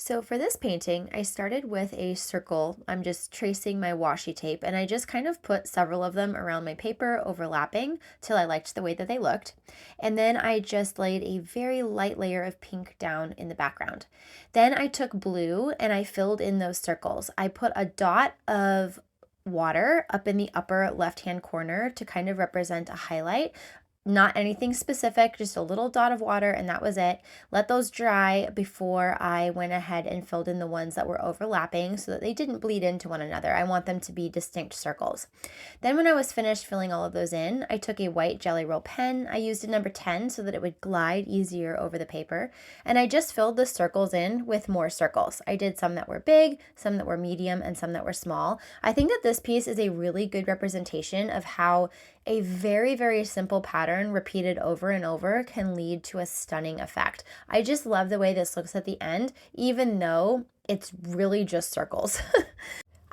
So for this painting, I started with a circle. I'm just tracing my washi tape and I just kind of put several of them around my paper overlapping till I liked the way that they looked. And then I just laid a very light layer of pink down in the background. Then I took blue and I filled in those circles. I put a dot of water up in the upper left-hand corner to kind of represent a highlight. Not anything specific, just a little dot of water, and that was it. Let those dry before I went ahead and filled in the ones that were overlapping so that they didn't bleed into one another. I want them to be distinct circles. Then when I was finished filling all of those in, I took a white Jelly Roll pen. I used a number 10 so that it would glide easier over the paper, and I just filled the circles in with more circles. I did some that were big, some that were medium, and some that were small. I think that this piece is a really good representation of how a very, very simple pattern repeated over and over can lead to a stunning effect. I just love the way this looks at the end, even though it's really just circles.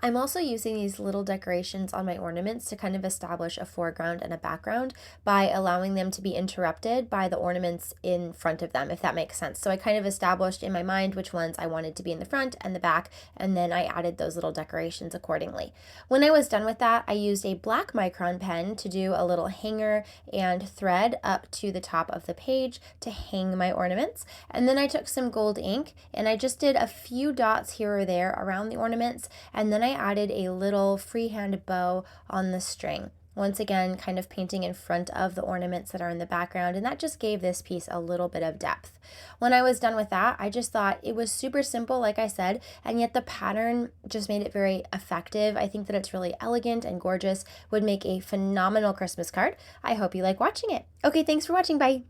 I'm also using these little decorations on my ornaments to kind of establish a foreground and a background by allowing them to be interrupted by the ornaments in front of them, if that makes sense. So I kind of established in my mind which ones I wanted to be in the front and the back, and then I added those little decorations accordingly. When I was done with that, I used a black micron pen to do a little hanger and thread up to the top of the page to hang my ornaments. And then I took some gold ink and I just did a few dots here or there around the ornaments, and then I added a little freehand bow on the string. Once again, kind of painting in front of the ornaments that are in the background, and that just gave this piece a little bit of depth. When I was done with that, I just thought it was super simple, like I said, and yet the pattern just made it very effective. I think that it's really elegant and gorgeous, would make a phenomenal Christmas card. I hope you like watching it. Okay, thanks for watching. Bye.